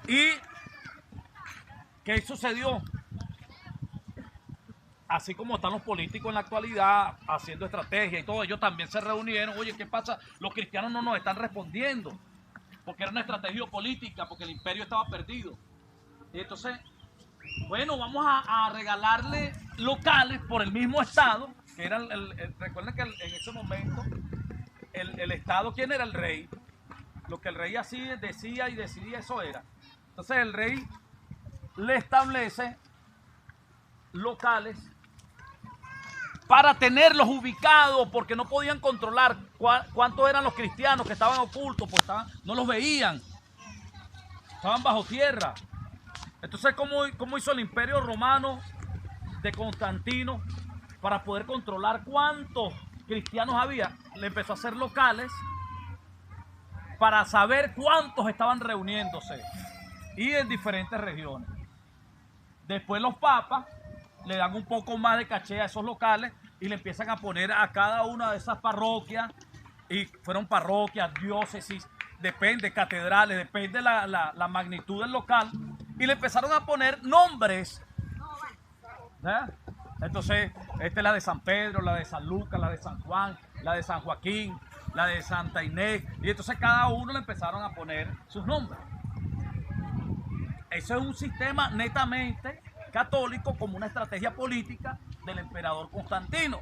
¿Y qué sucedió? Así como están los políticos en la actualidad haciendo estrategia y todo, ellos también se reunieron. Oye, ¿qué pasa? Los cristianos no nos están respondiendo, porque era una estrategia política, porque el imperio estaba perdido. Y entonces, bueno, vamos a regalarle locales por el mismo estado, que era recuerden que en ese momento el estado, ¿quién era el rey? Lo que el rey así decía y decidía, eso era. Entonces el rey le establece locales para tenerlos ubicados, porque no podían controlar cuántos eran los cristianos que estaban ocultos, pues no los veían, estaban bajo tierra. Entonces, ¿cómo hizo el imperio romano de Constantino para poder controlar cuántos cristianos había? Le empezó a hacer locales para saber cuántos estaban reuniéndose y en diferentes regiones. Después los papas le dan un poco más de caché a esos locales y le empiezan a poner a cada una de esas parroquias, y fueron parroquias, diócesis, depende, catedrales, depende la magnitud del local, y le empezaron a poner nombres. Entonces, esta es la de San Pedro, la de San Lucas, la de San Juan, la de San Joaquín, la de Santa Inés, y entonces cada uno le empezaron a poner sus nombres. Eso es un sistema netamente católico, como una estrategia política del emperador Constantino.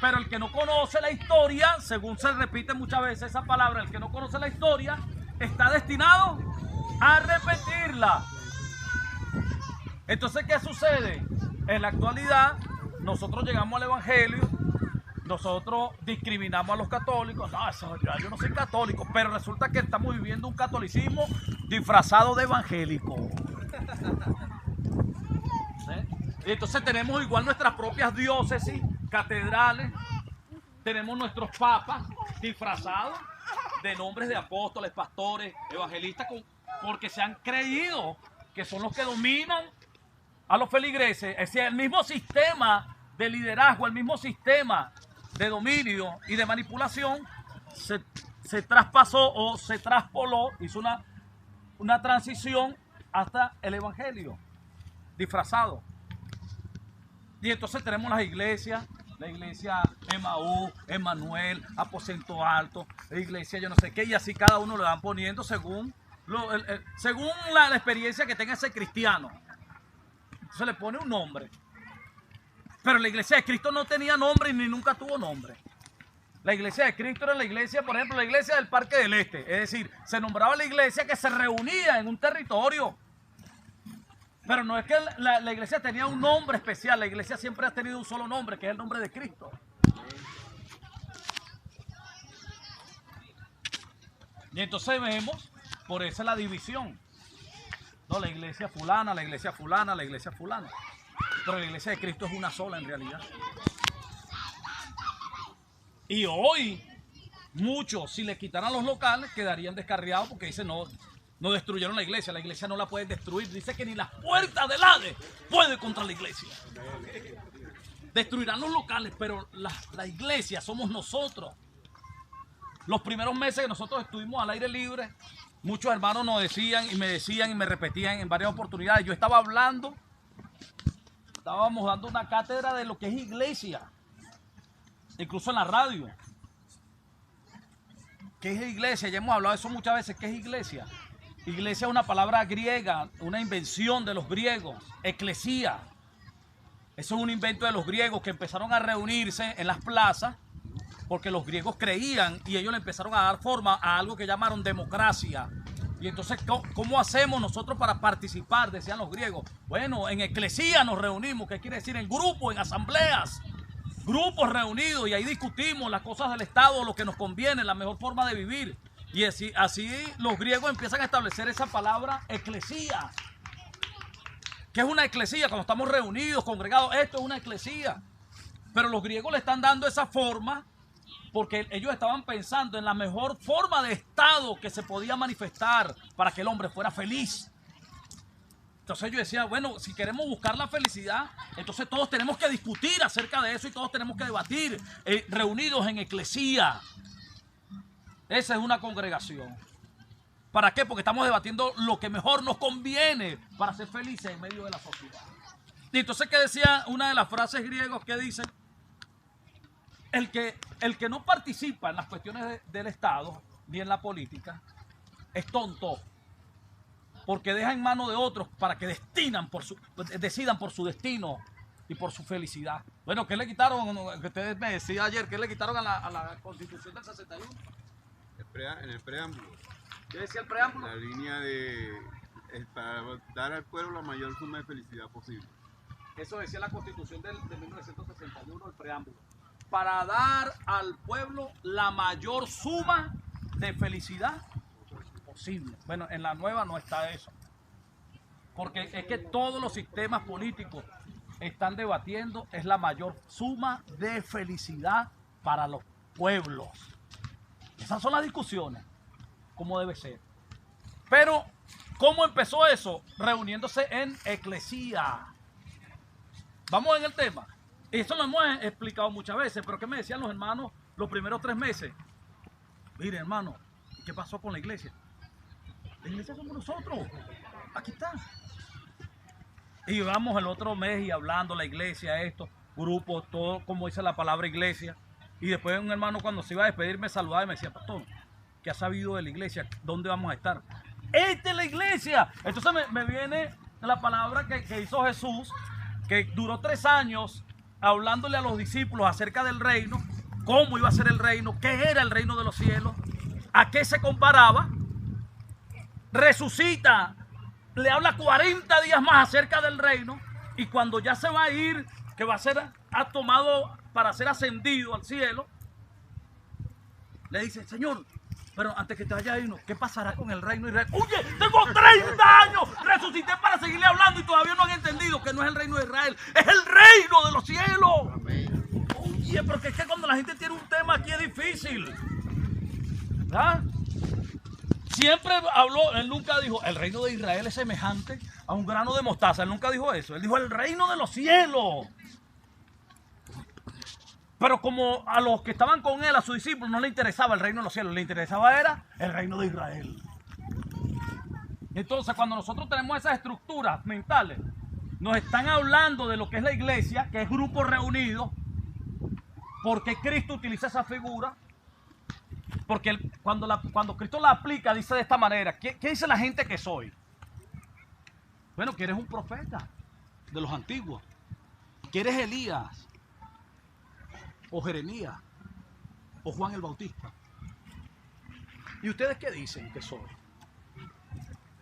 Pero el que no conoce la historia, según se repite muchas veces esa palabra, el que no conoce la historia está destinado a repetirla. Entonces, ¿qué sucede? En la actualidad, nosotros llegamos al evangelio, nosotros discriminamos a los católicos. No, yo no soy católico, pero resulta que estamos viviendo un catolicismo disfrazado de evangélico. Y entonces tenemos igual nuestras propias diócesis, catedrales, tenemos nuestros papas disfrazados de nombres de apóstoles, pastores, evangelistas, porque se han creído que son los que dominan a los feligreses. Es el mismo sistema de liderazgo, el mismo sistema de dominio y de manipulación se traspasó o se traspoló, hizo una transición hasta el evangelio disfrazado. Y entonces tenemos las iglesias, la iglesia Emaús, Emmanuel, Aposento Alto, la iglesia yo no sé qué, y así cada uno le van poniendo según la experiencia que tenga ese cristiano. Se le pone un nombre. Pero la iglesia de Cristo no tenía nombre ni nunca tuvo nombre. La iglesia de Cristo era la iglesia, por ejemplo, la iglesia del Parque del Este. Es decir, se nombraba la iglesia que se reunía en un territorio. Pero no es que la iglesia tenía un nombre especial. La iglesia siempre ha tenido un solo nombre, que es el nombre de Cristo. Y entonces vemos, por eso la división. No, la iglesia fulana, la iglesia fulana, la iglesia fulana. Pero la iglesia de Cristo es una sola en realidad. Y hoy, muchos, si le quitaran los locales, quedarían descarriados porque dicen, no destruyeron la iglesia no la pueden destruir. Dice que ni las puertas del Hades pueden contra la iglesia. Destruirán los locales, pero la iglesia somos nosotros. Los primeros meses que nosotros estuvimos al aire libre, muchos hermanos nos decían y me repetían en varias oportunidades. Yo estaba hablando, estábamos dando una cátedra de lo que es iglesia, incluso en la radio. ¿Qué es iglesia? Ya hemos hablado de eso muchas veces. ¿Qué es iglesia? Iglesia es una palabra griega, una invención de los griegos, eclesía. Eso es un invento de los griegos que empezaron a reunirse en las plazas porque los griegos creían y ellos le empezaron a dar forma a algo que llamaron democracia. Y entonces, ¿cómo hacemos nosotros para participar? Decían los griegos. Bueno, en eclesía nos reunimos, ¿qué quiere decir? En grupos, en asambleas, grupos reunidos, y ahí discutimos las cosas del Estado, lo que nos conviene, la mejor forma de vivir. Y así los griegos empiezan a establecer esa palabra eclesía. ¿Qué es una eclesía? Cuando estamos reunidos, congregados, esto es una eclesía. Pero los griegos le están dando esa forma porque ellos estaban pensando en la mejor forma de Estado que se podía manifestar para que el hombre fuera feliz. Entonces yo decía, bueno, si queremos buscar la felicidad, entonces todos tenemos que discutir acerca de eso y todos tenemos que debatir reunidos en eclesía. Esa es una congregación. ¿Para qué? Porque estamos debatiendo lo que mejor nos conviene para ser felices en medio de la sociedad. Y entonces, ¿qué decía una de las frases griegos que dice? El que no participa en las cuestiones del Estado ni en la política es tonto, porque deja en manos de otros para que decidan por su destino y por su felicidad. Bueno, ¿qué le quitaron? Que ustedes me decían ayer, ¿qué le quitaron a la Constitución del 61? En el preámbulo. ¿Qué decía el preámbulo? La línea para dar al pueblo la mayor suma de felicidad posible. Eso decía la Constitución de 1961, el preámbulo. Para dar al pueblo la mayor suma de felicidad posible. Bueno, en la nueva no está eso. Porque es que todos los sistemas políticos están debatiendo es la mayor suma de felicidad para los pueblos. Esas son las discusiones, como debe ser. Pero, ¿cómo empezó eso? Reuniéndose en eclesía. Vamos en el tema. Eso lo hemos explicado muchas veces, pero ¿qué me decían los hermanos los primeros 3 meses? Mire, hermano, ¿qué pasó con la iglesia? La iglesia somos nosotros. Aquí está. Y vamos el otro mes y hablando la iglesia, esto, grupos, todo como dice la palabra iglesia. Y después un hermano cuando se iba a despedir me saludaba y me decía, pastor, ¿qué ha sabido de la iglesia? ¿Dónde vamos a estar? ¡Esta es la iglesia! Entonces me viene la palabra que hizo Jesús, que duró 3 años hablándole a los discípulos acerca del reino, cómo iba a ser el reino, qué era el reino de los cielos, a qué se comparaba. Resucita, le habla 40 días más acerca del reino, y cuando ya se va a ir, que va a ser tomado para ser ascendido al cielo, le dice, Señor, pero antes que te vaya a irnos, ¿qué pasará con el reino de Israel? Oye, tengo 30 años, resucité para seguirle hablando y todavía no han entendido que no es el reino de Israel, es el reino de los cielos. Amén. Oye, porque es que cuando la gente tiene un tema aquí es difícil, ¿verdad? Siempre habló, él nunca dijo, el reino de Israel es semejante a un grano de mostaza, él nunca dijo eso, él dijo el reino de los cielos. Pero como a los que estaban con él, a sus discípulos, no le interesaba el reino de los cielos, le interesaba era el reino de Israel. Entonces, cuando nosotros tenemos esas estructuras mentales, nos están hablando de lo que es la iglesia, que es grupo reunido, porque Cristo utiliza esa figura, porque cuando Cristo la aplica, dice de esta manera, ¿qué dice la gente que soy? Bueno, que eres un profeta de los antiguos, que eres Elías, o Jeremías, o Juan el Bautista. ¿Y ustedes qué dicen que soy?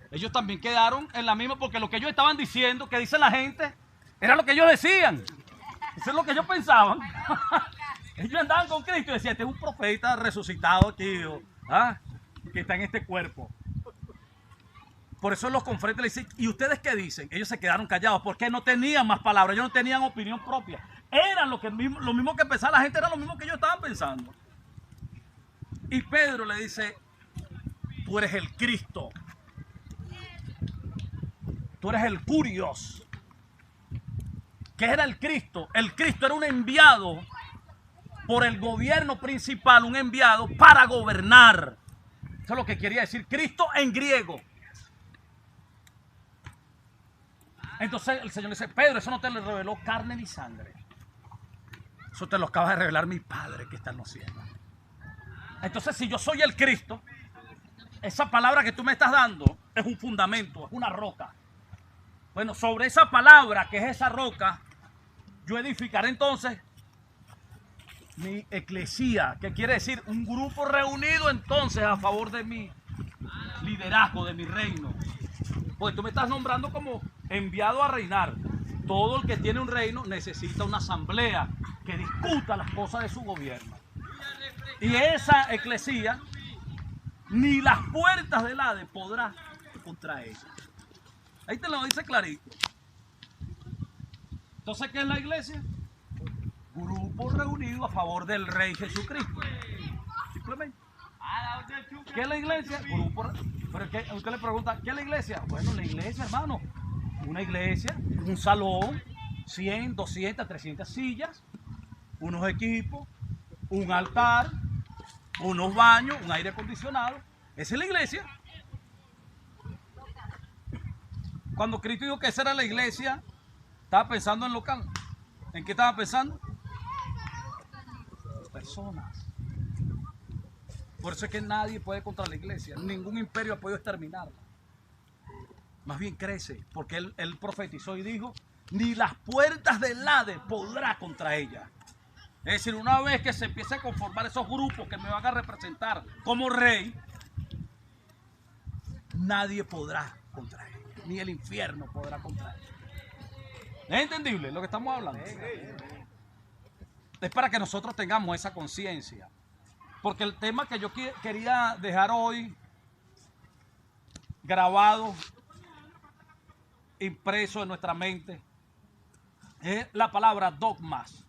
Ellos también quedaron en la misma, porque lo que ellos estaban diciendo, que dice la gente, era lo que ellos decían. Eso es lo que ellos pensaban. Ellos andaban con Cristo y decían, este es un profeta resucitado aquí, que está en este cuerpo. Por eso los confrentes le dicen, ¿y ustedes qué dicen? Ellos se quedaron callados porque no tenían más palabras, ellos no tenían opinión propia. Eran lo mismo que pensaba la gente, era lo mismo que ellos estaban pensando. Y Pedro le dice, tú eres el Cristo. Tú eres el Curios. ¿Qué era el Cristo? El Cristo era un enviado por el gobierno principal, un enviado para gobernar. Eso es lo que quería decir Cristo en griego. Entonces el Señor le dice, Pedro, eso no te lo reveló carne ni sangre. Eso te lo acaba de revelar mi Padre que está en los cielos. Entonces, si yo soy el Cristo, esa palabra que tú me estás dando es un fundamento, es una roca. Bueno, sobre esa palabra que es esa roca, yo edificaré entonces mi eclesía, que quiere decir un grupo reunido entonces a favor de mi liderazgo, de mi reino. Porque tú me estás nombrando como enviado a reinar. Todo el que tiene un reino necesita una asamblea que discuta las cosas de su gobierno. Y esa eclesía, ni las puertas del Hades podrá contra ella. Ahí te lo dice clarito. Entonces, ¿qué es la iglesia? Grupo reunido a favor del Rey Jesucristo. Simplemente. ¿Qué es la iglesia? Grupo. Pero usted le pregunta, ¿qué es la iglesia? Bueno, la iglesia, hermano. Una iglesia, un salón, 100, 200, 300 sillas, unos equipos, un altar, unos baños, un aire acondicionado. Esa es la iglesia. Cuando Cristo dijo que esa era la iglesia, estaba pensando en local. ¿En qué estaba pensando? Personas. Por eso es que nadie puede contra la iglesia. Ningún imperio ha podido exterminarla. Más bien crece, porque él profetizó y dijo, ni las puertas del Hades podrá contra ella. Es decir, una vez que se empiece a conformar esos grupos que me van a representar como rey, nadie podrá contra ella, ni el infierno podrá contra ella. ¿Es entendible lo que estamos hablando? Es para que nosotros tengamos esa conciencia. Porque el tema que yo quería dejar hoy grabado, impreso en nuestra mente, es la palabra dogmas.